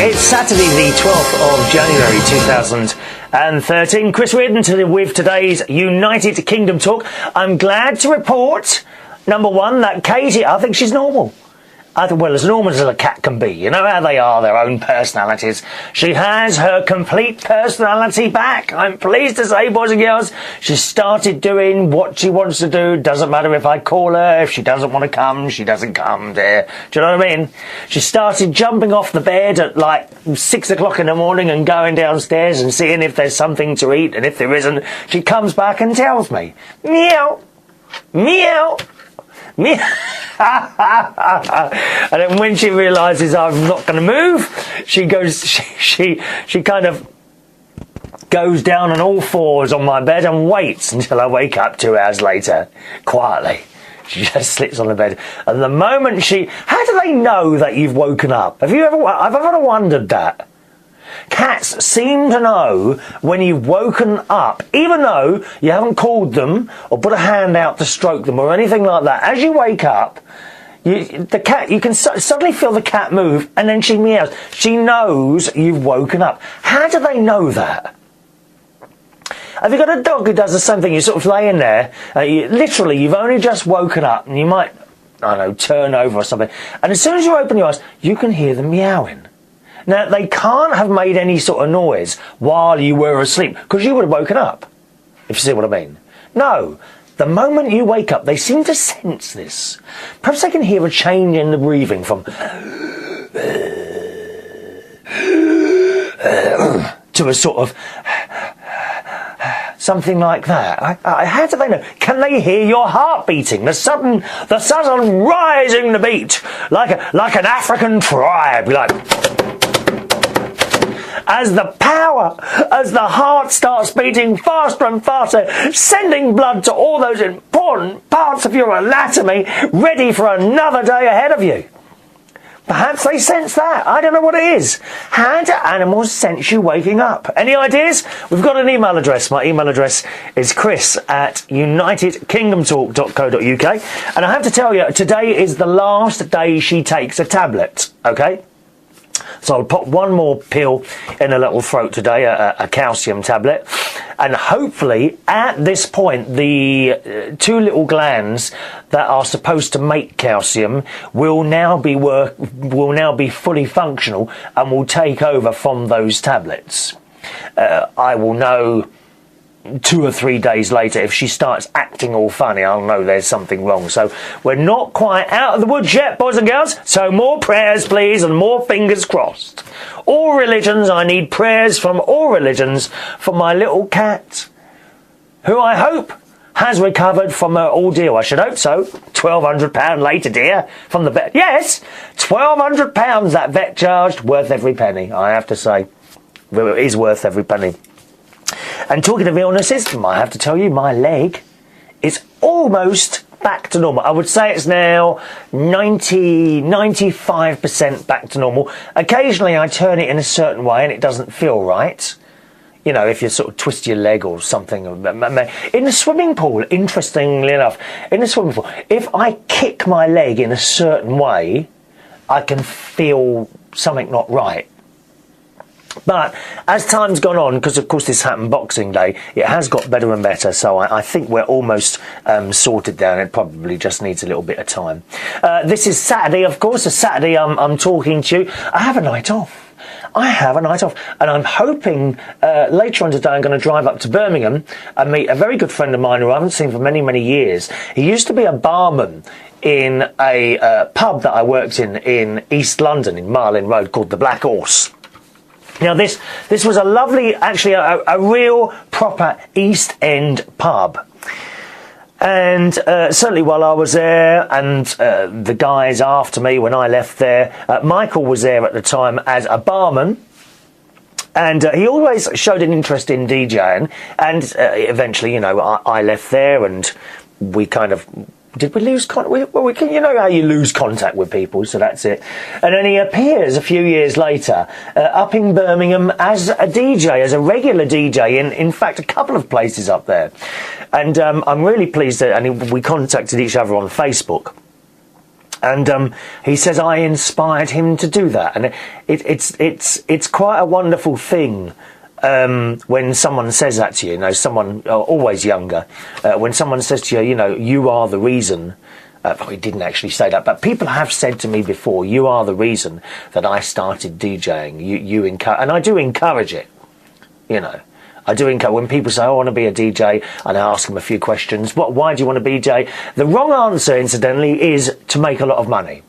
It's Saturday the 12th of January 2013. Chris Reardon with today's United Kingdom talk. I'm glad to report, number one, that Katie, I think she's normal. Well, as normal as a cat can be. You know how they are, their own personalities. She has her complete personality back. I'm pleased to say, boys and girls, she's started doing what she wants to do. Doesn't matter if I call her. If she doesn't want to come, she doesn't come, dear. Do you know what I mean? She started jumping off the bed at like 6 o'clock in the morning and going downstairs and seeing if there's something to eat. And if there isn't, she comes back and tells me, meow, meow. And then when she realises I'm not going to move, she goes, she kind of goes down on all fours on my bed and waits until I wake up 2 hours later, quietly. She just sits on the bed. And the moment how do they know that you've woken up? I've ever wondered that. Cats seem to know when you've woken up, even though you haven't called them or put a hand out to stroke them or anything like that. As you wake up, you can suddenly feel the cat move, and then she meows. She knows you've woken up. How do they know that? Have you got a dog who does the same thing? You're sort of laying there, you've only just woken up, and you might, I don't know, turn over or something, and as soon as you open your eyes, you can hear them meowing. Now, they can't have made any sort of noise while you were asleep, because you would have woken up, if you see what I mean. No, the moment you wake up, they seem to sense this. Perhaps they can hear a change in the breathing from to a sort of something like that. How do they know? Can they hear your heart beating? The sudden rising the beat, like an African tribe, like. As the heart starts beating faster and faster, sending blood to all those important parts of your anatomy, ready for another day ahead of you. Perhaps they sense that. I don't know what it is. How do animals sense you waking up? Any ideas? We've got an email address. My email address is chris@unitedkingdomtalk.co.uk. And I have to tell you, today is the last day she takes a tablet, okay? So I'll pop one more pill in her little throat today, a calcium tablet, and hopefully at this point the two little glands that are supposed to make calcium will now be fully functional and will take over from those tablets. I will know 2 or 3 days later. If she starts acting all funny, I'll know there's something wrong. So we're not quite out of the woods yet, boys and girls. So more prayers, please, and more fingers crossed. All religions, I need prayers from all religions for my little cat, who I hope has recovered from her ordeal. I should hope so. £1,200 later, dear, from the vet. Yes, £1,200 that vet charged. Worth every penny, I have to say. Well, it is worth every penny. And talking of illnesses, I have to tell you, my leg is almost back to normal. I would say it's now 95% back to normal. Occasionally I turn it in a certain way and it doesn't feel right. You know, if you sort of twist your leg or something. In the swimming pool, interestingly enough, if I kick my leg in a certain way, I can feel something not right. But as time's gone on, because of course this happened Boxing Day, it has got better and better, so I think we're almost sorted down. It probably just needs a little bit of time. This is Saturday, of course. A Saturday I'm talking to you. I have a night off. And I'm hoping later on today I'm going to drive up to Birmingham and meet a very good friend of mine who I haven't seen for many, many years. He used to be a barman in a pub that I worked in East London, in Marlin Road, called the Black Horse. Now, this was a lovely, actually, a real proper East End pub. And certainly while I was there, and the guys after me when I left there, Michael was there at the time as a barman. And he always showed an interest in DJing. And eventually, you know, I left there and we kind of... Did we lose contact? Well, you know how you lose contact with people, so that's it. And then he appears a few years later up in Birmingham as a DJ, as a regular DJ in fact, a couple of places up there. And I'm really pleased that we contacted each other on Facebook. And he says I inspired him to do that, and it's quite a wonderful thing when someone says that to you. You know, someone always younger, when someone says to you, you know, you are the reason. He didn't actually say that, but people have said to me before, you are the reason that I started DJing. You encourage, and I do encourage it. You know, I do encourage when people say, I want to be a DJ, and I ask them a few questions. Why do you want to be a DJ? The wrong answer, incidentally, is to make a lot of money.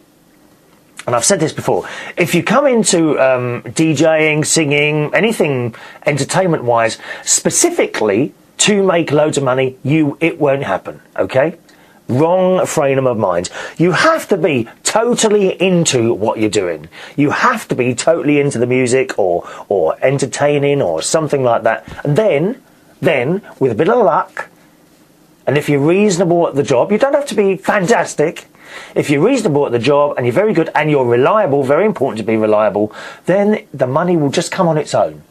And I've said this before. If you come into DJing, singing, anything entertainment-wise, specifically to make loads of money, it won't happen, okay? Wrong frame of mind. You have to be totally into what you're doing. You have to be totally into the music or entertaining or something like that. And then, with a bit of luck, and if you're reasonable at the job, you don't have to be fantastic. If you're reasonable at the job and you're very good and you're reliable, very important to be reliable, then the money will just come on its own.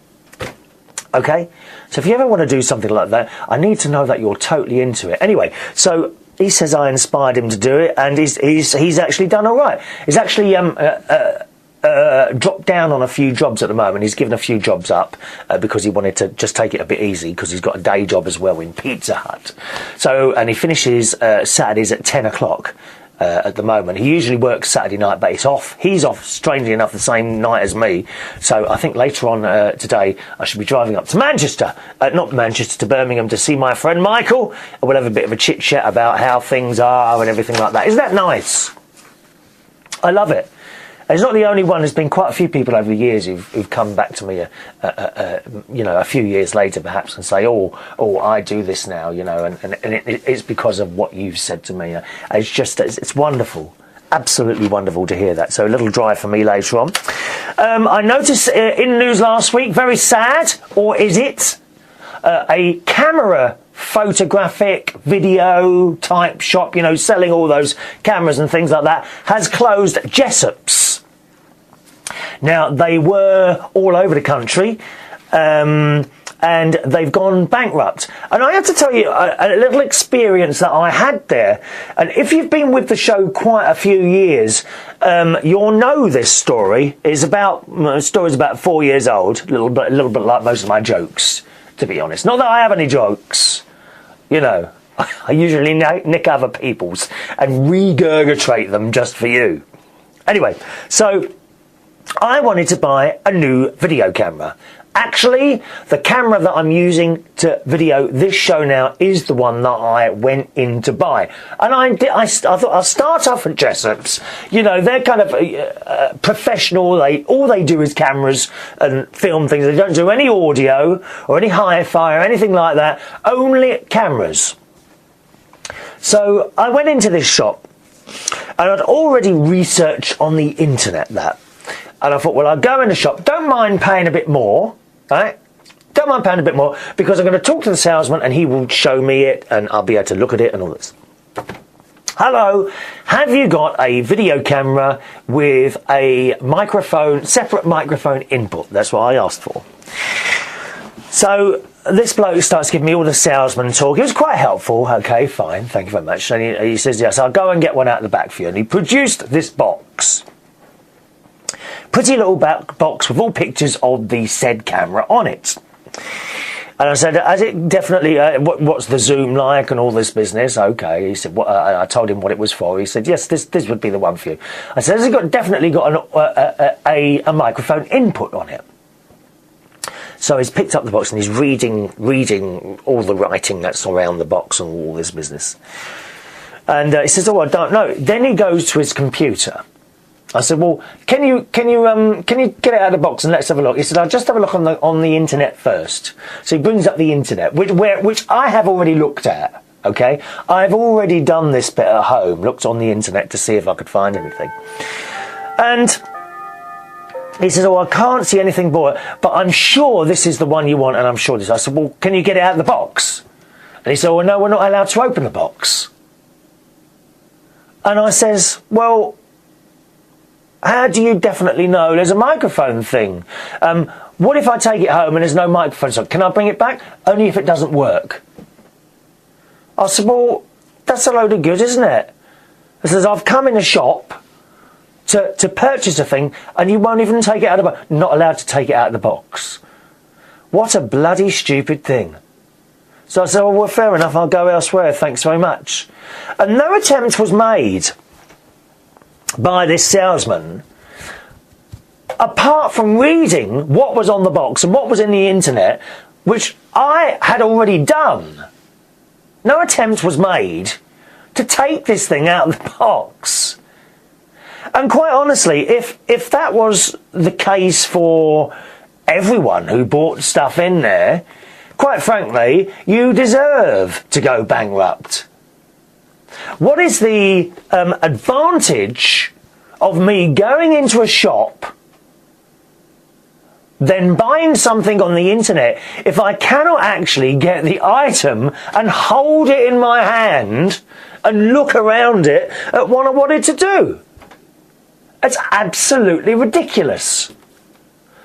Okay? So if you ever want to do something like that, I need to know that you're totally into it. Anyway, so he says I inspired him to do it, and he's actually done all right. He's actually dropped down on a few jobs at the moment. He's given a few jobs up because he wanted to just take it a bit easy, because he's got a day job as well in Pizza Hut. So, and he finishes Saturdays at 10 o'clock. At the moment, he usually works Saturday night, but it's off. He's off, strangely enough, the same night as me. So I think later on today I should be driving up to Manchester, not Manchester, to Birmingham, to see my friend Michael, and we'll have a bit of a chit chat about how things are and everything like that. Isn't that nice? I love it. And he's not the only one. There's been quite a few people over the years who've come back to me, you know, a few years later perhaps, and say, oh, I do this now, you know, and it's because of what you've said to me. It's wonderful. Absolutely wonderful to hear that. So a little drive for me later on. I noticed in the news last week, very sad, or is it, a camera photographic video type shop, you know, selling all those cameras and things like that, has closed. Jessops. Now, they were all over the country, and they've gone bankrupt. And I have to tell you a little experience that I had there. And if you've been with the show quite a few years, you'll know this story. It's about, the story's about 4 years old, a little bit like most of my jokes, to be honest. Not that I have any jokes, you know. I usually nick other people's and regurgitate them just for you. Anyway, so I wanted to buy a new video camera. Actually, the camera that I'm using to video this show now is the one that I went in to buy. And I thought I'll start off at Jessops. You know, they're kind of professional. All they do is cameras and film things. They don't do any audio or any hi-fi or anything like that. Only cameras. So I went into this shop, and I'd already researched on the internet that. And I thought, well, I'll go in the shop. Don't mind paying a bit more, right? Don't mind paying a bit more, because I'm going to talk to the salesman and he will show me it and I'll be able to look at it and all this. Hello, have you got a video camera with a microphone, separate microphone input? That's what I asked for. So this bloke starts giving me all the salesman talk. He was quite helpful. Okay, fine, thank you very much. And he says, yes, I'll go and get one out of the back for you. And he produced this box. Pretty little box with all pictures of the said camera on it. And I said, has it definitely, what's the zoom like and all this business? Okay. He said, I told him what it was for. He said, yes, this would be the one for you. I said, has it definitely got a microphone input on it? So he's picked up the box and he's reading all the writing that's around the box and all this business. And he says, oh, I don't know. Then he goes to his computer. I said, well, can you get it out of the box and let's have a look? He said, I'll just have a look on the internet first. So he brings up the internet, which I have already looked at. Okay, I've already done this bit at home, looked on the internet to see if I could find anything. And he says, oh, I can't see anything more, but I'm sure this is the one you want, and I'm sure this. I said, well, can you get it out of the box? And he said, well, no, we're not allowed to open the box. And I says, well, how do you definitely know there's a microphone thing? What if I take it home and there's no microphone? So can I bring it back? Only if it doesn't work. I said, well, that's a load of good, isn't it? It says, I've come in a shop to purchase a thing, and you won't even take it out of the box. Not allowed to take it out of the box. What a bloody stupid thing. So I said, well, fair enough, I'll go elsewhere, thanks very much. And no attempt was made by this salesman, apart from reading what was on the box and what was in the internet, which I had already done. No attempt was made to take this thing out of the box. And quite honestly, if that was the case for everyone who bought stuff in there, quite frankly, you deserve to go bankrupt. What is the advantage of me going into a shop, then buying something on the internet, if I cannot actually get the item and hold it in my hand and look around it at what I wanted to do? It's absolutely ridiculous.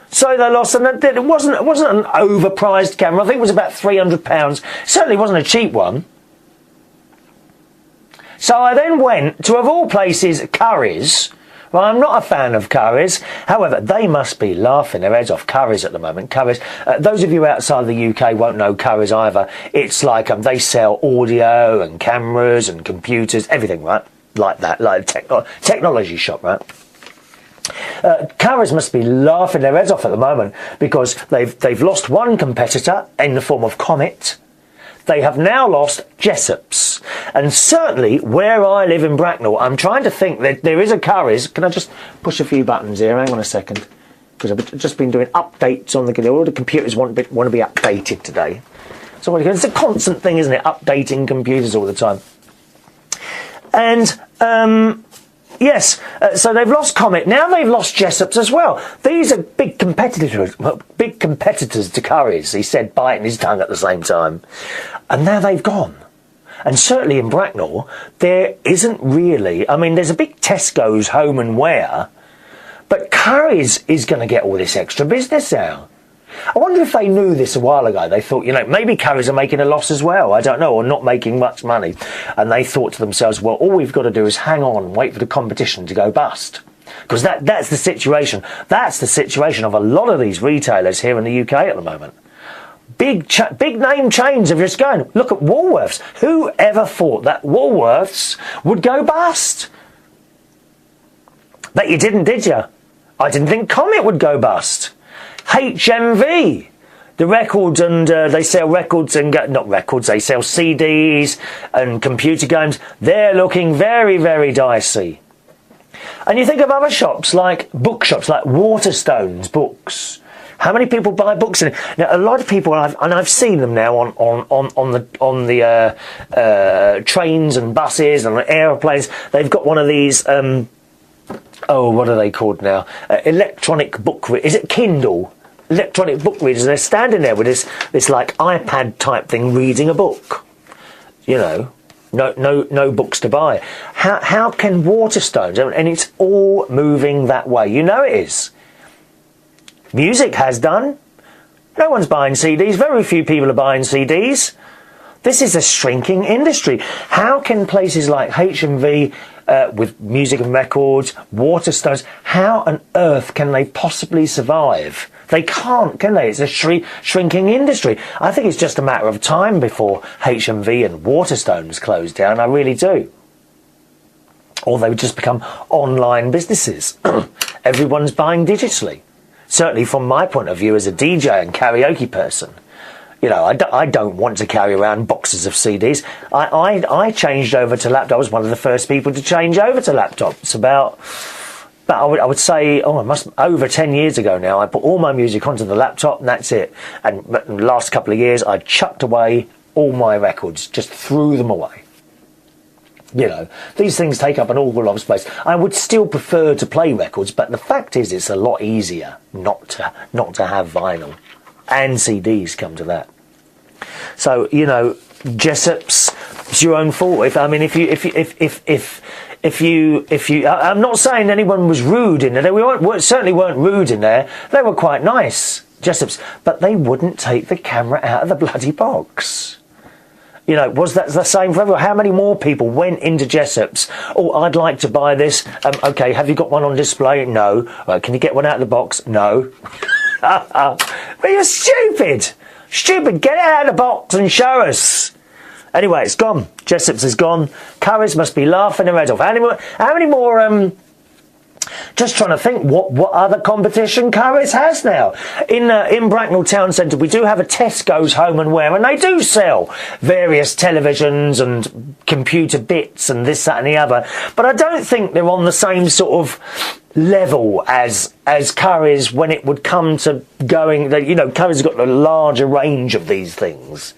So they lost, and it wasn't an overpriced camera. I think it was about £300. Certainly wasn't a cheap one. So I then went to, of all places, Curry's. Well, I'm not a fan of Curry's. However, they must be laughing their heads off, Curry's at the moment. Curry's. Those of you outside the UK won't know Curry's either. It's like they sell audio and cameras and computers, everything, right? Like that, like a technology shop, right? Curry's must be laughing their heads off at the moment because they've lost one competitor in the form of Comet. They have now lost Jessops. And certainly where I live in Bracknell, I'm trying to think that there is a Curry's. Can I just push a few buttons here? Hang on a second. Because I've just been doing updates on the computer. All the computers want to be updated today. So it's a constant thing, isn't it? Updating computers all the time. And yes, so they've lost Comet. Now they've lost Jessops as well. These are big competitors to Curry's. He said, biting his tongue at the same time. And now they've gone. And certainly in Bracknell, there isn't really... I mean, there's a big Tesco's home and wear, but Curry's is going to get all this extra business now. I wonder if they knew this a while ago. They thought, maybe Curry's are making a loss as well. I don't know, or not making much money. And they thought to themselves, well, all we've got to do is hang on and wait for the competition to go bust. Because that's the situation. That's the situation of a lot of these retailers here in the UK at the moment. Big name chains are just going. Look at Woolworths. Who ever thought that Woolworths would go bust? Bet you didn't, did you? I didn't think Comet would go bust. HMV, the records, and they sell records and not records, they sell CDs and computer games. They're looking very, very dicey. And you think of other shops like bookshops, like Waterstones Books. How many people buy books? Now, a lot of people, and I've seen them now on the trains and buses and aeroplanes. They've got one of these. What are they called now? Electronic book. Is it Kindle? Electronic book readers. And they're standing there with this like iPad type thing, reading a book. No books to buy. How can Waterstones? And it's all moving that way. It is. Music has done. No one's buying CDs. Very few people are buying CDs. This is a shrinking industry. How can places like HMV, with music and records, Waterstones, how on earth can they possibly survive? They can't, can they? It's a shrinking industry. I think it's just a matter of time before HMV and Waterstones close down. I really do. Or they would just become online businesses. Everyone's buying digitally. Certainly from my point of view as a DJ and karaoke person. I don't want to carry around boxes of CDs. I changed over to laptop. I was one of the first people to change over to laptops I would say, over 10 years ago now. I put all my music onto the laptop and that's it. And the last couple of years, I chucked away all my records, just threw them away. These things take up an awful lot of space. I would still prefer to play records, but the fact is it's a lot easier not to have vinyl. And CDs come to that. So, Jessops, it's your own fault. If you, I'm not saying anyone was rude in there. They certainly weren't rude in there. They were quite nice, Jessops, but they wouldn't take the camera out of the bloody box. You know, was that the same for everyone? How many more people went into Jessops? Oh, I'd like to buy this. Okay, have you got one on display? No. Can you get one out of the box? No. But you're stupid. Stupid. Get it out of the box and show us. Anyway, it's gone. Jessops is gone. Currys must be laughing their head off. How many more, just trying to think what other competition Currys has now. In Bracknell Town Centre, we do have a Tesco's Home and Wear, and they do sell various televisions and computer bits and this, that and the other. But I don't think they're on the same sort of level as Currys when it would come to going. You know, Currys got a larger range of these things,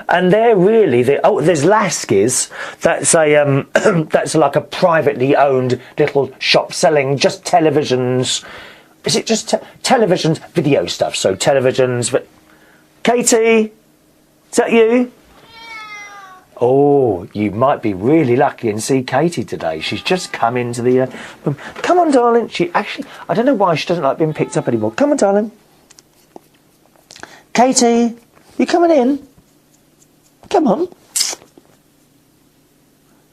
and they're really there's Lasky's. That's a that's like a privately owned little shop selling just televisions. Is it just televisions, video stuff? So televisions. But Katie, is that you? Oh, you might be really lucky and see Katie today. She's just come into the room. Come on, darling. She actually, I don't know why she doesn't like being picked up anymore. Come on, darling. Katie, you coming in? Come on.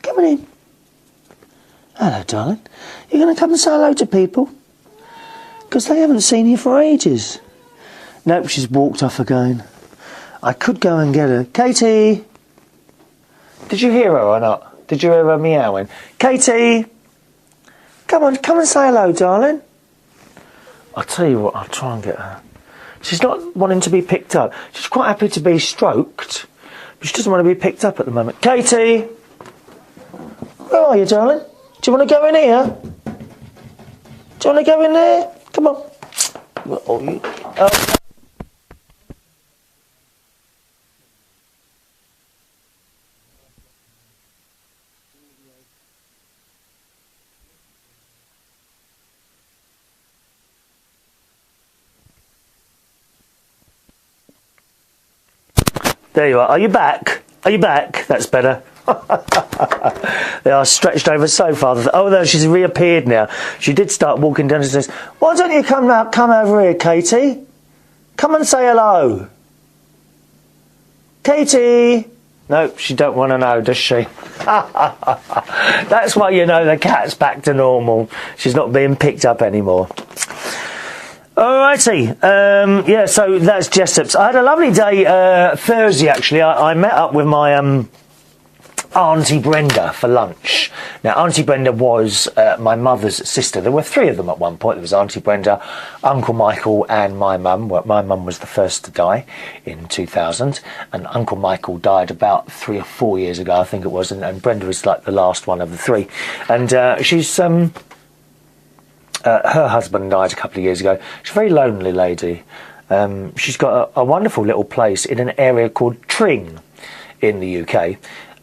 Coming in. Hello, darling. You're going to come and say hello to people? Because they haven't seen you for ages. Nope, she's walked off again. I could go and get her. Katie! Did you hear her or not? Did you hear her meowing? Katie! Come on, come and say hello, darling. I'll tell you what, I'll try and get her. She's not wanting to be picked up. She's quite happy to be stroked, but she doesn't want to be picked up at the moment. Katie! Where are you, darling? Do you want to go in here? Do you want to go in there? Come on. There you are. Are you back? Are you back? That's better. They are stretched over so far. Oh, no, she's reappeared now. She did start walking down the stairs. Why don't you come over here, Katie? Come and say hello. Katie! No, she don't want to know, does she? That's why you know the cat's back to normal. She's not being picked up anymore. Alrighty, yeah, so that's Jessops. I had a lovely day Thursday, actually. I met up with my Aunty Brenda for lunch. Now, Aunty Brenda was my mother's sister. There were three of them at one point. There was Aunty Brenda, Uncle Michael and my mum. Well, my mum was the first to die in 2000, and Uncle Michael died about 3 or 4 years ago, I think it was, and Brenda was like the last one of the three. And she's... her husband died a couple of years ago. She's a very lonely lady. She's got a wonderful little place in an area called Tring in the UK.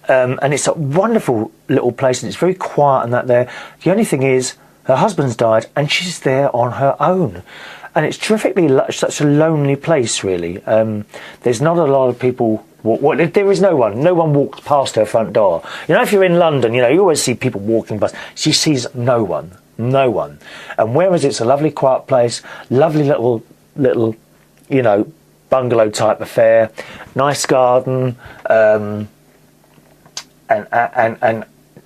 And it's a wonderful little place, and it's very quiet and that there. The only thing is, her husband's died, and she's there on her own. And it's terrifically such a lonely place, really. There's not a lot of people... there is no one. No one walks past her front door. You know, if you're in London, you know, you always see people walking past. She sees no one. No one. And whereas it's a lovely quiet place, lovely little, you know, bungalow type affair, nice garden, and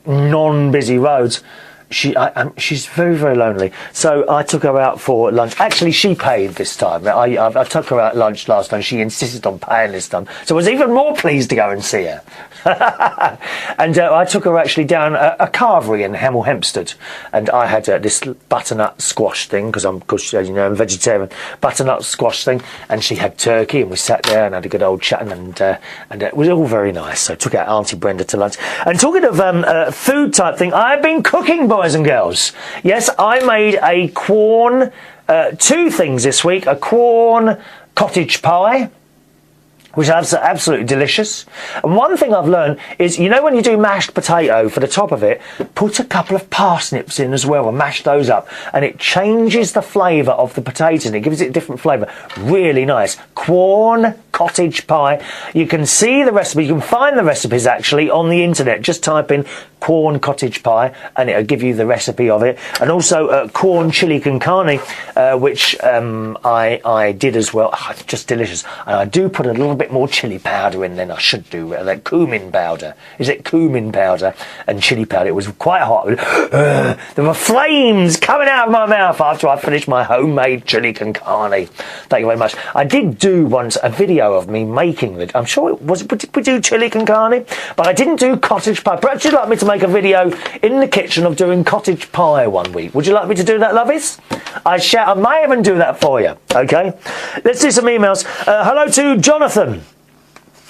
non-busy roads, she's very, very lonely. So I took her out for lunch. Actually, she paid this time. I took her out lunch last time. She insisted on paying this time. So I was even more pleased to go and see her. And I took her actually down a carvery in Hempstead, and I had this butternut squash thing, because as you know, I'm vegetarian. Butternut squash thing, and she had turkey, and we sat there and had a good old chat, and it was all very nice. So I took out Aunty Brenda to lunch. And talking of food type thing, I've been cooking, boys and girls. Yes, I made a Quorn, two things this week: a Quorn cottage pie, which is absolutely delicious. And one thing I've learned is, you know, when you do mashed potato, for the top of it, put a couple of parsnips in as well and mash those up. And it changes the flavour of the potatoes, and it gives it a different flavour. Really nice. Quorn cottage pie. You can see the recipe. You can find the recipes, actually, on the internet. Just type in corn cottage pie, and it'll give you the recipe of it. And also corn chili con carne, which I did as well. Oh, it's just delicious. And I do put a little bit more chili powder in than I should do. That cumin powder. Is it cumin powder and chili powder? It was quite hot. There were flames coming out of my mouth after I finished my homemade chili con carne. Thank you very much. I did do once a video of me making it. I'm sure it was. Did we do chili con carne? But I didn't do cottage pie. Perhaps you'd like me to make a video in the kitchen of doing cottage pie one week. Would you like me to do that, lovies? I may even do that for you. Okay. Let's do some emails. Hello to Jonathan.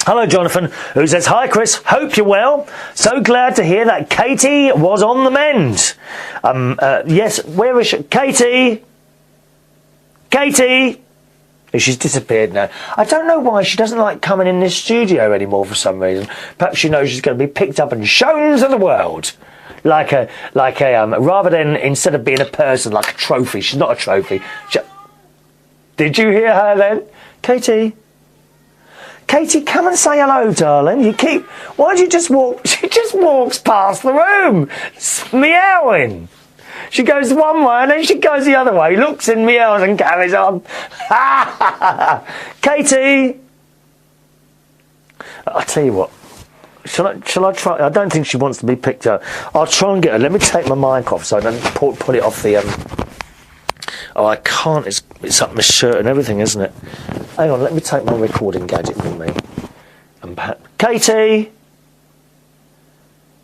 Hello, Jonathan, who says, "Hi, Chris. Hope you're well. So glad to hear that Katie was on the mend." Yes, where is she? Katie? Katie? She's disappeared now. I don't know why she doesn't like coming in this studio anymore for some reason. Perhaps she knows she's going to be picked up and shown to the world. Rather than, instead of being a person, like a trophy. She's not a trophy. Did you hear her then? Katie? Katie, come and say hello, darling. Why do you just walk? She just walks past the room, meowing. She goes one way and then she goes the other way, looks and meows and carries on. Katie! I'll tell you what. Shall I try? I don't think she wants to be picked up. I'll try and get her. Let me take my mic off so I don't pull it off the... Oh, I can't. It's up my shirt and everything, isn't it? Hang on, let me take my recording gadget with me. Katie!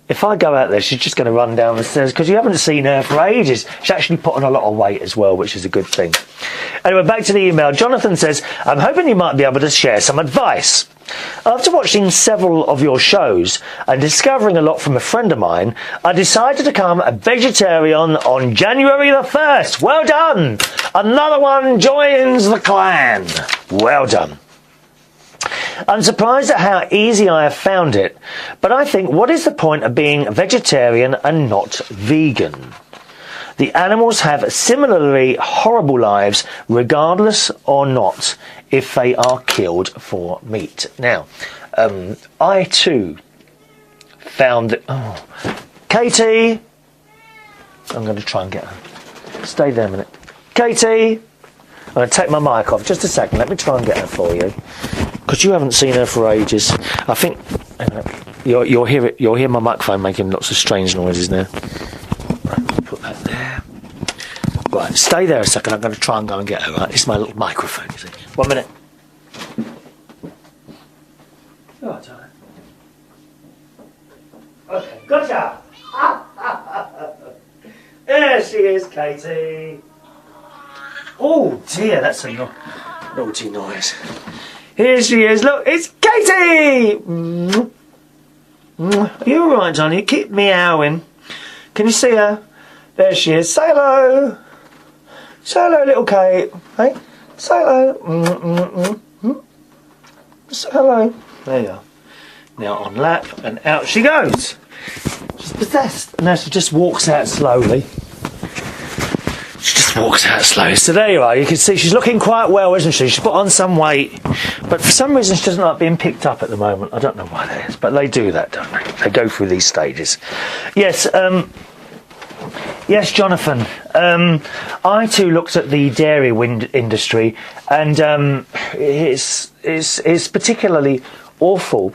If I go out there, she's just going to run down the stairs, because you haven't seen her for ages. She's actually put on a lot of weight as well, which is a good thing. Anyway, back to the email. Jonathan says, "I'm hoping you might be able to share some advice. After watching several of your shows and discovering a lot from a friend of mine, I decided to become a vegetarian on January the 1st. Well done! Another one joins the clan. Well done. I'm surprised at how easy I have found it, but I think, what is the point of being vegetarian and not vegan? The animals have similarly horrible lives, regardless or not, if they are killed for meat." Now, I too found that... Oh, Katie! I'm going to try and get her. Stay there a minute. Katie! I'm going to take my mic off. Just a second. Let me try and get her for you. Because you haven't seen her for ages. I think... You'll hear it. You'll hear my microphone making lots of strange noises now. Right, put that there. Right, stay there a second. I'm going to try and go and get her. Right, it's my little microphone, you see. 1 minute. Oh, darling. Okay, gotcha! There she is, Katie. Oh dear, that's a naughty noise. Here she is. Look, it's Katie. Are you all right, Johnny? You keep meowing. Can you see her? There she is. Say hello. Say hello, little Kate. Hey, say hello. Say hello. There you are. Now on lap, and out she goes. She's possessed. Now she just walks out slowly. She just walks out slowly. So there you are. You can see she's looking quite well, isn't she? She's put on some weight. But for some reason she doesn't like being picked up at the moment. I don't know why that is. But they do that, don't they? They go through these stages. Yes, yes, Jonathan. I too looked at the dairy industry, and it's particularly awful.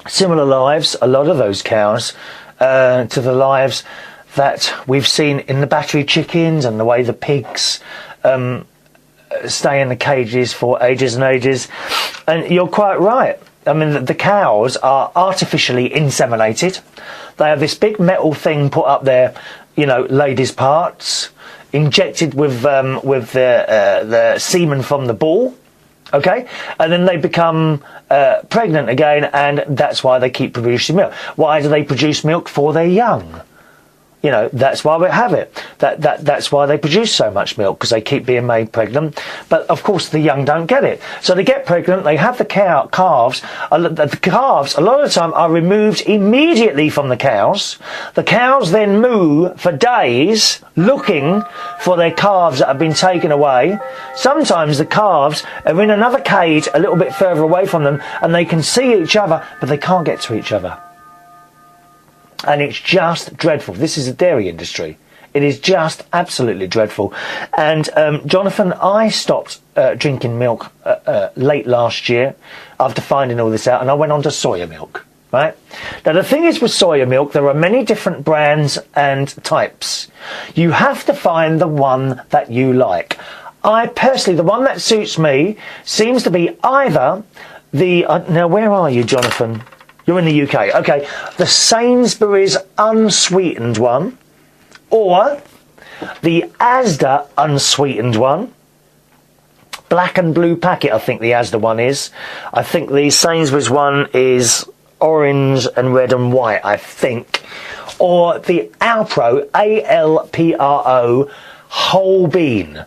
Similar lives, a lot of those cows, to the lives that we've seen in the battery chickens, and the way the pigs stay in the cages for ages and ages. And you're quite right. I mean, the cows are artificially inseminated. They have this big metal thing put up there, you know, ladies' parts, injected with the semen from the bull. Okay, and then they become pregnant again, and that's why they keep producing milk. Why do they produce milk? For their young. You know, that's why we have it. That's why they produce so much milk, because they keep being made pregnant. But of course, the young don't get it. So they get pregnant. They have the calves. The calves, a lot of the time, are removed immediately from the cows. The cows then moo for days, looking for their calves that have been taken away. Sometimes the calves are in another cage a little bit further away from them, and they can see each other, but they can't get to each other. And it's just dreadful. This is the dairy industry. It is just absolutely dreadful. And Jonathan, I stopped drinking milk late last year after finding all this out, and I went on to soya milk. Right? Now, the thing is with soya milk, there are many different brands and types. You have to find the one that you like. I personally, the one that suits me seems to be either the... now, where are you, Jonathan? You're in the UK. Okay, the Sainsbury's unsweetened one, or the Asda unsweetened one. Black and blue packet, I think the Asda one is. I think the Sainsbury's one is orange and red and white, I think. Or the Alpro, A-L-P-R-O, whole bean.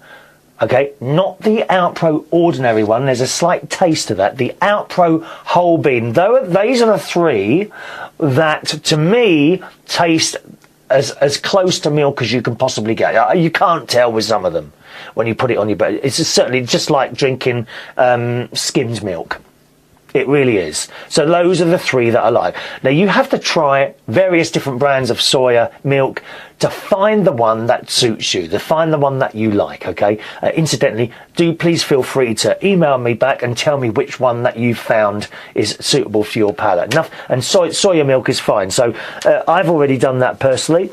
Okay, not the Alpro ordinary one. There's a slight taste to that. The Alpro whole bean. These are the three that, to me, taste as close to milk as you can possibly get. You can't tell with some of them when you put it on your bread. It's certainly just like drinking skimmed milk. It really is. So those are the three that I like. Now, you have to try various different brands of soya milk to find the one that suits you, to find the one that you like, okay? Incidentally, do please feel free to email me back and tell me which one that you found is suitable for your palate. Enough, and soya milk is fine. So I've already done that personally.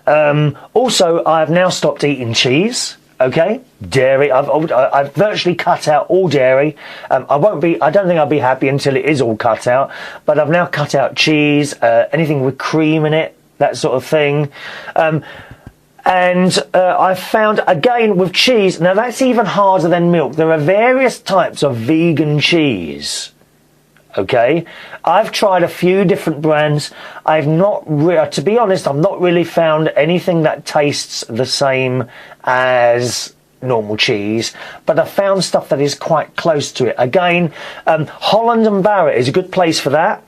Also, I've now stopped eating cheese. Okay, dairy. I've virtually cut out all dairy. I don't think I'll be happy until it is all cut out. But I've now cut out cheese, anything with cream in it, that sort of thing. And I found, again, with cheese, now that's even harder than milk. There are various types of vegan cheese. Okay, I've tried a few different brands. To be honest, I've not really found anything that tastes the same as normal cheese, but I found stuff that is quite close to it. Again, Holland and Barrett is a good place for that.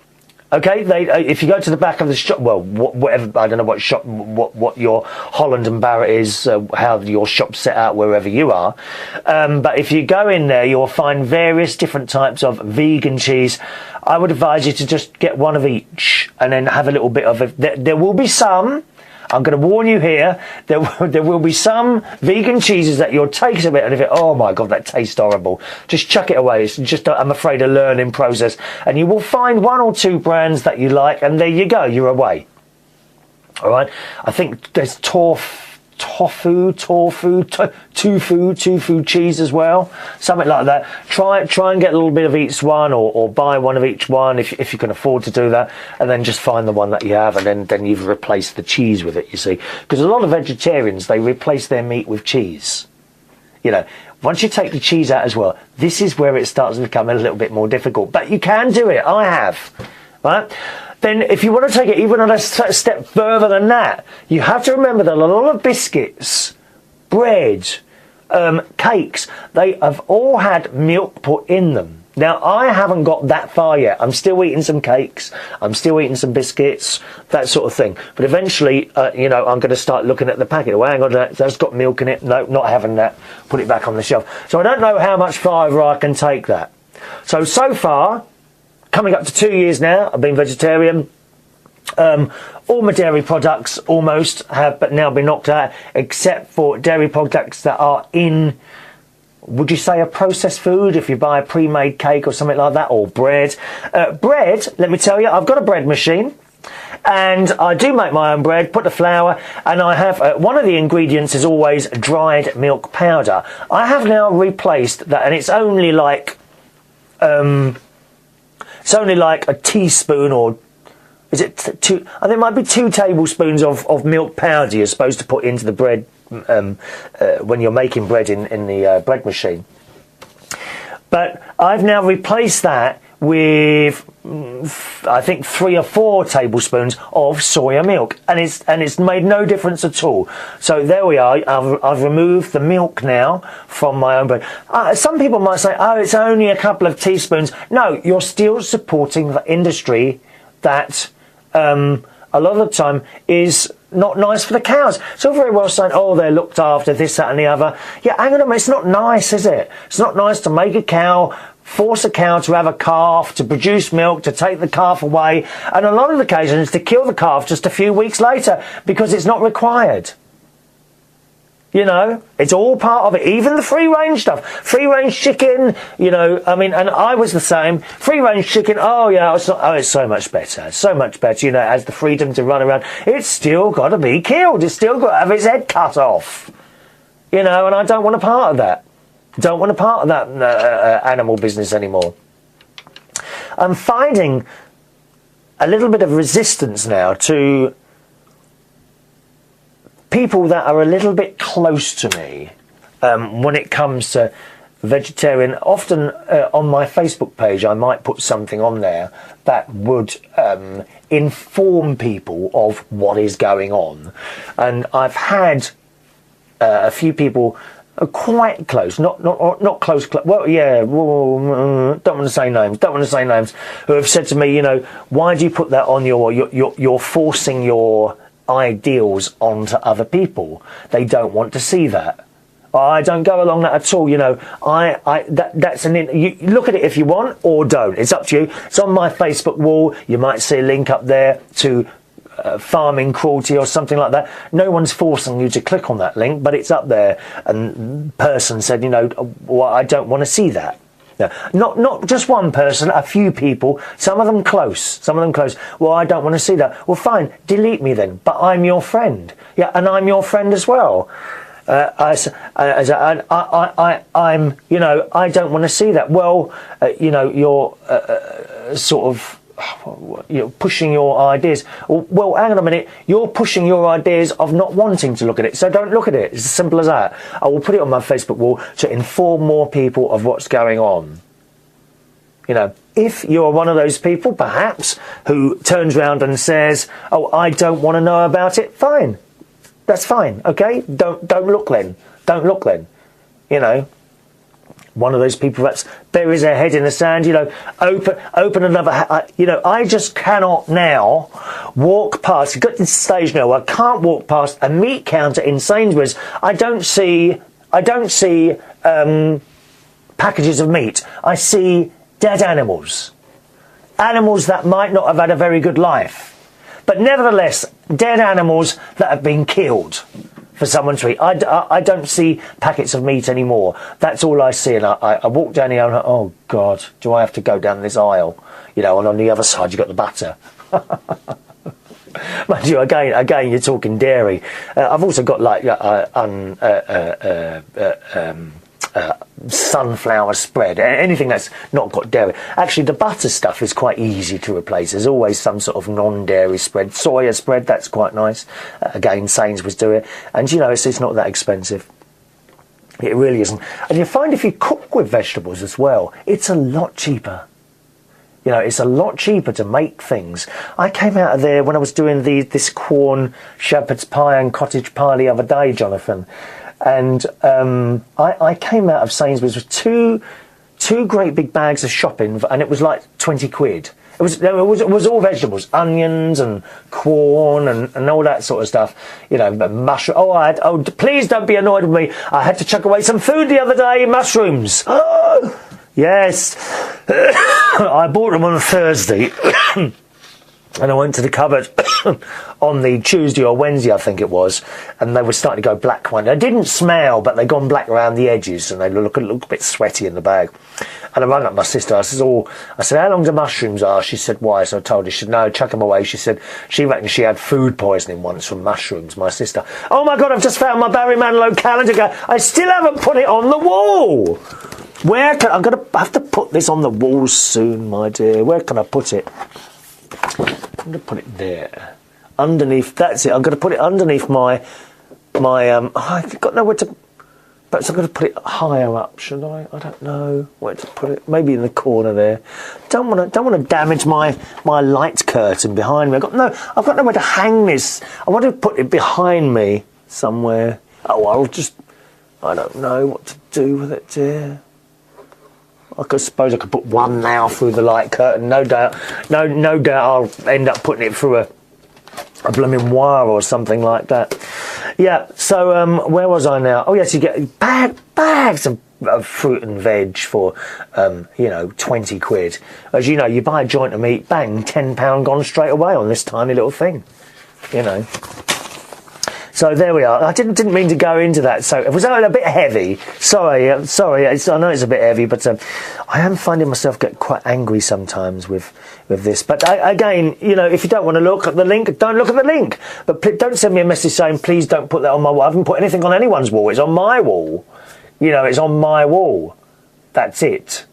Okay, if you go to the back of the shop, well, whatever, I don't know what shop, what your Holland and Barrett is, how your shop's set out wherever you are. But if you go in there, you'll find various different types of vegan cheese. I would advise you to just get one of each and then have a little bit of it. There will be some. I'm going to warn you here, there will be some vegan cheeses that you'll taste a bit and if oh my God, that tastes horrible. Just chuck it away. It's just, I'm afraid, a learning process. And you will find one or two brands that you like, and there you go, you're away. All right? I think there's tofu cheese as well, something like that. Try and get a little bit of each one, or buy one of each one if you can afford to do that, and then just find the one that you have, and then you've replaced the cheese with it, you see, because a lot of vegetarians, they replace their meat with cheese. You know, once you take the cheese out as well, this is where it starts to become a little bit more difficult, but you can do it. I have, right? Then if you want to take it even a step further than that, you have to remember that a lot of biscuits, bread, cakes, they have all had milk put in them. Now, I haven't got that far yet. I'm still eating some cakes. I'm still eating some biscuits, that sort of thing. But eventually, I'm going to start looking at the packet. Oh, hang on, that's got milk in it. No, not having that. Put it back on the shelf. So I don't know how much farther I can take that. So far, coming up to 2 years now, I've been vegetarian. All my dairy products almost have but now been knocked out, except for dairy products that are in, would you say, a processed food, if you buy a pre-made cake or something like that, or bread. Bread, let me tell you, I've got a bread machine. And I do make my own bread, put the flour, and I have, one of the ingredients is always dried milk powder. I have now replaced that, and it's only like, a teaspoon, or is it two? I think it might be 2 tablespoons of milk powder you're supposed to put into the bread when you're making bread in the bread machine. But I've now replaced that with, I think, 3 or 4 tablespoons of soya milk, and it's made no difference at all. So there we are. I've removed the milk now from my own bread. Some people might say, oh, it's only a couple of teaspoons. No, you're still supporting the industry that a lot of the time is not nice for the cows. It's all very well saying, oh, they're looked after, this, that and the other. Yeah, hang on a minute, it's not nice, is it? It's not nice to make a cow force a cow to have a calf, to produce milk, to take the calf away, and on a lot of occasions to kill the calf just a few weeks later because it's not required. You know, it's all part of it. Even the free-range stuff. Free-range chicken, you know, I mean, and I was the same. Free-range chicken, oh, yeah, it's so much better. So much better, you know, it has the freedom to run around. It's still got to be killed. It's still got to have its head cut off. You know, and I don't want a part of that. Don't want a part of that animal business anymore. I'm finding a little bit of resistance now to people that are a little bit close to me when it comes to vegetarian. Often on my Facebook page I might put something on there that would inform people of what is going on, and I've had a few people quite close, not close, well, yeah, don't want to say names, who have said to me, you know, why do you put that on you're forcing your ideals onto other people. They don't want to see that. I don't go along that at all. You know, that's you look at it if you want or don't. It's up to you. It's on my Facebook wall. You might see a link up there to farming cruelty or something like that. No one's forcing you to click on that link, but it's up there. And the person said, you know, well, I don't want to see that. No, not just one person, a few people, some of them close. Well, I don't want to see that. Well, fine, delete me then, but I'm your friend. Yeah, and I'm your friend as well. I'm, you know, I don't want to see that. Well, you know, you're sort of, you're pushing your ideas. Well, hang on a minute. You're pushing your ideas of not wanting to look at it, so don't look at it. It's as simple as that. I will put it on my Facebook wall to inform more people of what's going on. You know, if you're one of those people, perhaps, who turns around and says, "Oh, I don't want to know about it," fine. That's fine. Okay, don't look then. Don't look then. You know. One of those people that buries their head in the sand, you know, open another, you know, I just cannot now walk past, I've got to this stage now where I can't walk past a meat counter in Sainsbury's. I don't see packages of meat. I see dead animals. Animals that might not have had a very good life. But nevertheless, dead animals that have been killed for someone to eat. I don't see packets of meat anymore. That's all I see. And I walk down here and I'm like, oh God, do I have to go down this aisle? You know, and on the other side you've got the butter. Mind you, again, you're talking dairy. I've also got like sunflower spread, anything that's not got dairy. Actually, the butter stuff is quite easy to replace. There's always some sort of non-dairy spread. Soya spread, that's quite nice. Again, Sainsbury's do it. And, you know, it's not that expensive. It really isn't. And you find if you cook with vegetables as well, it's a lot cheaper. You know, it's a lot cheaper to make things. I came out of there when I was doing this corn shepherd's pie and cottage pie the other day, Jonathan. And I came out of Sainsbury's with two great big bags of shopping, and it was like 20 quid. It was all vegetables, onions and corn and all that sort of stuff. You know, mushroom. Please don't be annoyed with me. I had to chuck away some food the other day. Mushrooms. Oh, yes. I bought them on a Thursday. And I went to the cupboard on the Tuesday or Wednesday, I think it was, and they were starting to go black one. They didn't smell, but they'd gone black around the edges, and they look a bit sweaty in the bag. And I rang up my sister. I said, how long do mushrooms are? She said, why? So I told her. She said, no, chuck them away. She said, she reckoned she had food poisoning once from mushrooms, my sister. Oh my God, I've just found my Barry Manilow calendar. I still haven't put it on the wall. I'm going to have to put this on the wall soon, my dear. Where can I put it? I'm going to put it there. Underneath, that's it. I'm going to put it underneath my I've got nowhere to, perhaps I'm going to put it higher up, should I? I don't know where to put it. Maybe in the corner there. Don't want to damage my light curtain behind me. I've got nowhere to hang this. I want to put it behind me somewhere. Oh, I don't know what to do with it, dear. I suppose I could put one now through the light curtain. No doubt I'll end up putting it through a blooming wire or something like that. Yeah, so where was I now? Oh, yes, you get bags of fruit and veg for, 20 quid. As you know, you buy a joint of meat, bang, £10 gone straight away on this tiny little thing, So there we are. I didn't mean to go into that. So it was a bit heavy. Sorry. I know it's a bit heavy, but I am finding myself get quite angry sometimes with this. But again, if you don't want to look at the link, don't look at the link. But don't send me a message saying, please don't put that on my wall. I haven't put anything on anyone's wall. It's on my wall. It's on my wall. That's it.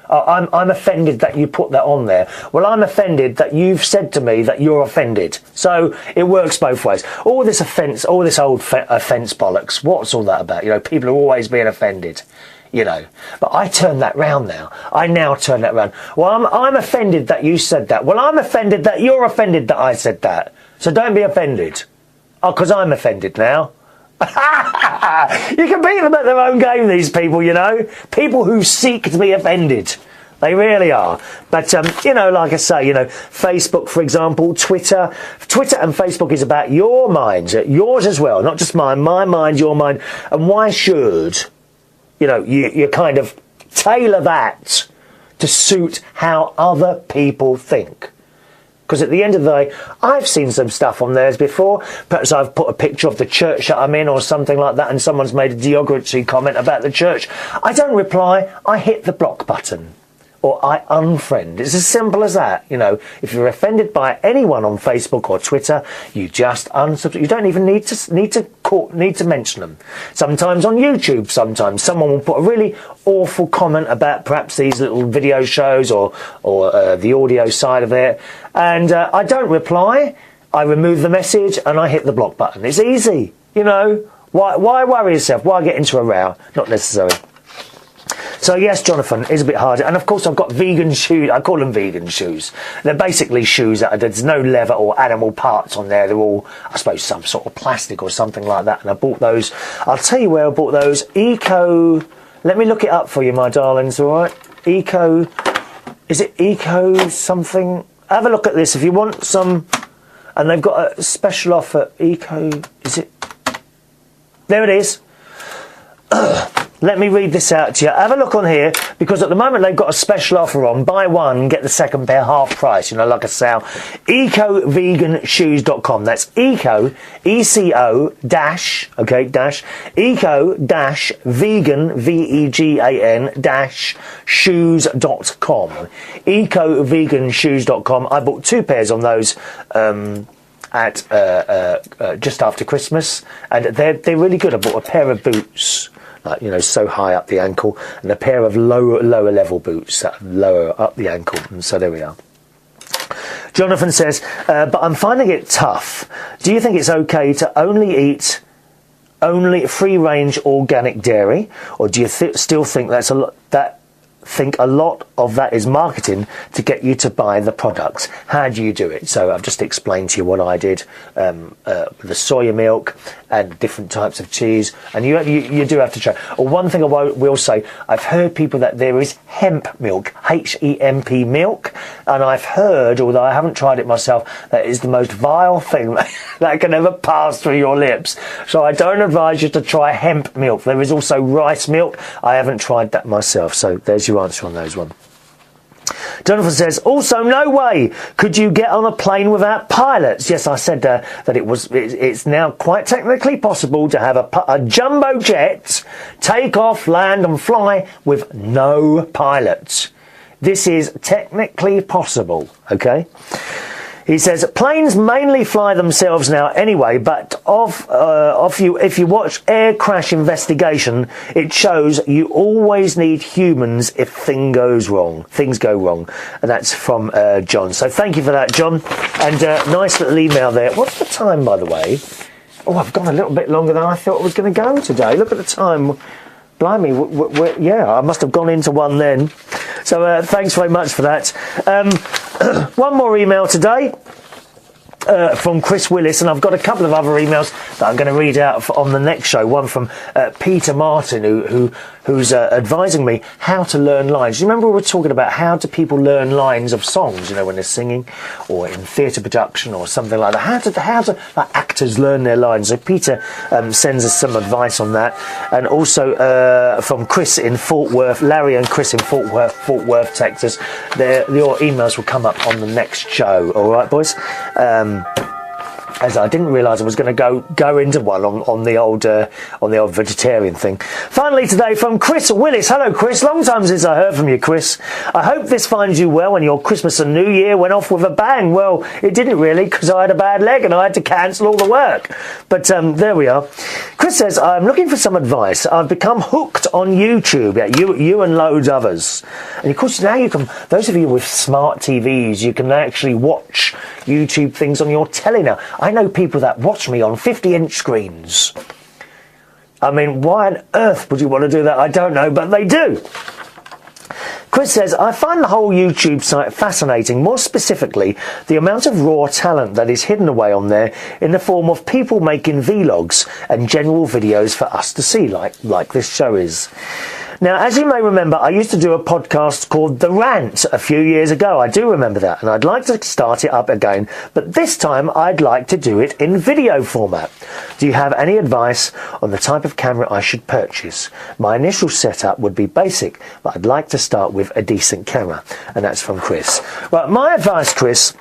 I'm offended that you put that on there. Well, I'm offended that you've said to me that you're offended. So it works both ways. All this offence, all this old offence bollocks, what's all that about? People are always being offended, But I turn that round now. I now turn that round. Well, I'm offended that you said that. Well, I'm offended that you're offended that I said that. So don't be offended. Oh, because I'm offended now. You can beat them at their own game, these people, People who seek to be offended. They really are. But, like I say, Facebook, for example, Twitter and Facebook is about your minds, yours as well, not just mine, my mind, your mind. And why should, you kind of tailor that to suit how other people think? Because at the end of the day, I've seen some stuff on theirs before. Perhaps I've put a picture of the church that I'm in or something like that, and someone's made a derogatory comment about the church. I don't reply. I hit the block button. Or I unfriend. It's as simple as that. If you're offended by anyone on Facebook or Twitter, you just unsubscribe. You don't even need to mention them. Sometimes on YouTube, sometimes someone will put a really awful comment about perhaps these little video shows or the audio side of it, and I don't reply. I remove the message and I hit the block button. It's easy. Why worry yourself? Why get into a row? Not necessary. So yes, Jonathan, it's a bit harder. And of course I've got vegan shoes. I call them vegan shoes. They're basically shoes that there's no leather or animal parts on there. They're all, I suppose, some sort of plastic or something like that. And I bought those. I'll tell you where I bought those. Eco. Let me look it up for you, my darlings, all right? Eco. Is it Eco something? Have a look at this if you want some. And they've got a special offer. Eco. Is it? There it is. Let me read this out to you. Have a look on here, because at the moment they've got a special offer on. Buy one, get the second pair half price, like a sale. EcoVeganShoes.com. That's eco, E-C-O, dash, eco, dash, vegan, V-E-G-A-N, dash, shoes.com. EcoVeganShoes.com. I bought 2 pairs on those, at just after Christmas, and they're really good. I bought a pair of boots, so high up the ankle, and a pair of lower level boots that lower up the ankle, and so there we are. Jonathan says, but I'm finding it tough. Do you think it's okay to only eat free range organic dairy, or do you still think that's a lot of that is marketing to get you to buy the products? How do you do it? So I've just explained to you what I did, the soya milk and different types of cheese, and you do have to try. One thing I will say, I've heard people that there is hemp milk, H-E-M-P milk, and I've heard, although I haven't tried it myself, that is the most vile thing that can ever pass through your lips. So I don't advise you to try hemp milk. There is also rice milk. I haven't tried that myself, so there's your answer on those one. Jonathan says, also, no way could you get on a plane without pilots. Yes, I said that it's now quite technically possible to have a jumbo jet take off, land and fly with no pilots. This is technically possible, okay? He says, planes mainly fly themselves now anyway, but if you watch Air Crash Investigation, it shows you always need humans if things go wrong. And that's from John. So thank you for that, John. And nice little email there. What's the time, by the way? Oh, I've gone a little bit longer than I thought I was going to go today. Look at the time. Blimey, yeah, I must have gone into one then. So thanks very much for that. One more email today. from Chris Willis, and I've got a couple of other emails that I'm going to read out on the next show. One from Peter Martin, who's advising me how to learn lines. Do you remember we were talking about how do people learn lines of songs, you know, when they're singing or in theatre production or something like that? How do like, actors learn their lines? So Peter sends us some advice on that. And also from Chris in Fort Worth, Larry and Chris in Fort Worth, Texas. Your emails will come up on the next show. All right, boys? As I didn't realise I was going to go into one on the old vegetarian thing. Finally today from Chris Willis. Hello Chris, long time since I heard from you, Chris. I hope this finds you well and your Christmas and New Year went off with a bang. Well, it didn't really, because I had a bad leg and I had to cancel all the work. But there we are. Chris says, I'm looking for some advice. I've become hooked on YouTube. Yeah, you and loads others. And of course now you can, those of you with smart TVs, you can actually watch YouTube things on your telly now. I know people that watch me on 50-inch screens. I mean, why on earth would you want to do that? I don't know, but they do. Chris says, I find the whole YouTube site fascinating, more specifically, the amount of raw talent that is hidden away on there in the form of people making vlogs and general videos for us to see, like this show is. Now, as you may remember, I used to do a podcast called The Rant a few years ago. I do remember that, and I'd like to start it up again, but this time I'd like to do it in video format. Do you have any advice on the type of camera I should purchase? My initial setup would be basic, but I'd like to start with a decent camera. And that's from Chris. Well, my advice, Chris,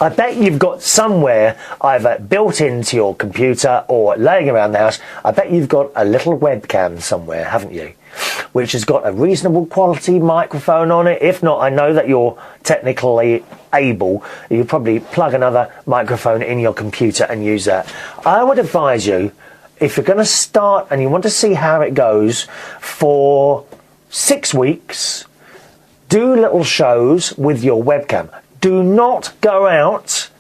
I bet you've got somewhere either built into your computer or laying around the house, I bet you've got a little webcam somewhere, haven't you? Which has got a reasonable quality microphone on it. If not, I know that you're technically able. You probably plug another microphone in your computer and use that. I would advise you, if you're going to start and you want to see how it goes, for 6 weeks, do little shows with your webcam. Do not go out,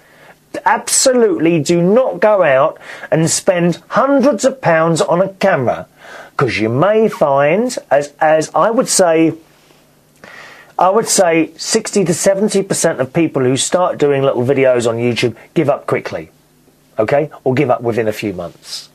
absolutely do not go out and spend hundreds of pounds on a camera. Because you may find, as I would say 60 to 70% of people who start doing little videos on YouTube give up quickly, okay? Or give up within a few months.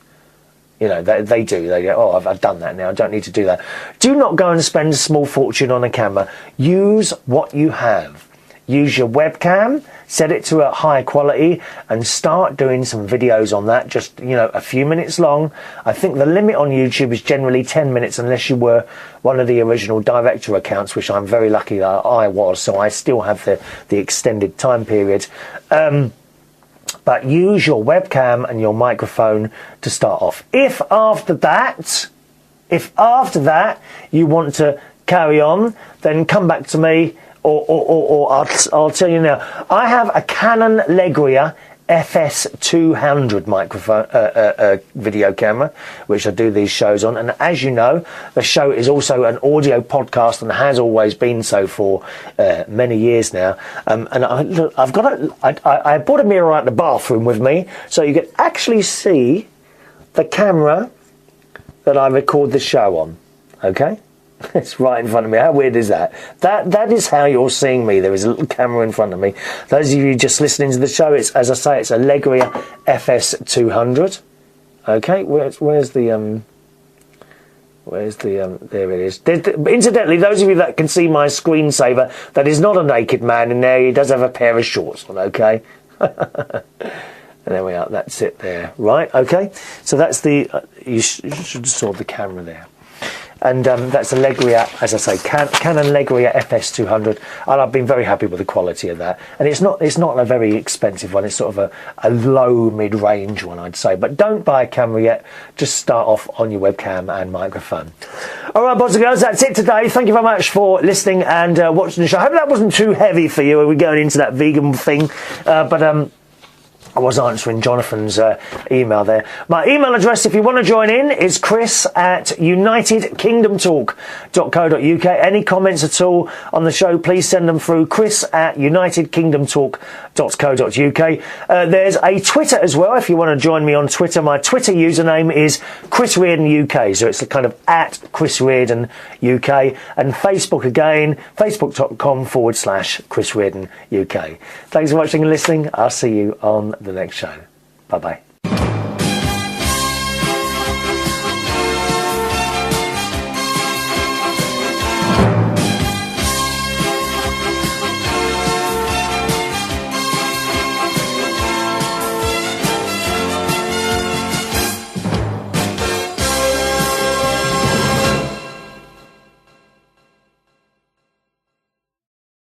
You know, they do. They go, oh, I've done that now. I don't need to do that. Do not go and spend a small fortune on a camera. Use what you have. Use your webcam, set it to a high quality, and start doing some videos on that, just, you know, a few minutes long. I think the limit on YouTube is generally 10 minutes, unless you were one of the original director accounts, which I'm very lucky that I was, so I still have the extended time period. But use your webcam and your microphone to start off. If after that you want to carry on, then come back to me. Or I'll tell you now, I have a Canon Legria FS200 microphone, video camera, which I do these shows on. And as you know, the show is also an audio podcast and has always been so for many years now. And I brought a mirror out the bathroom with me, so you can actually see the camera that I record the show on. Okay? It's right in front of me. How weird is that? That is how you're seeing me. There is a little camera in front of me. Those of you just listening to the show, it's, as I say, it's a Legria FS200. Okay, where's the there it is. Incidentally, those of you that can see my screensaver, that is not a naked man in there. He does have a pair of shorts on, okay? And there we are. That's it there. Right, okay. So that's the... you should have saw the camera there. And that's a Legria, as I say, Canon Legria FS200, and I've been very happy with the quality of that. And it's not a very expensive one. It's sort of a low mid-range one, I'd say. But don't buy a camera yet. Just start off on your webcam and microphone. All right, boys and girls, that's it today. Thank you very much for listening and watching the show. I hope that wasn't too heavy for you. We're going into that vegan thing, but I was answering Jonathan's email there. My email address, if you want to join in, is chris@unitedkingdomtalk.co.uk. Any comments at all on the show, please send them through chris@unitedkingdomtalk.co.uk. There's a Twitter as well, if you want to join me on Twitter. My Twitter username is ChrisReardonUK, so it's the kind of @ChrisReardonUK. And Facebook again, facebook.com/ChrisReardonUK. Thanks for watching and listening. I'll see you on the next show. Bye-bye.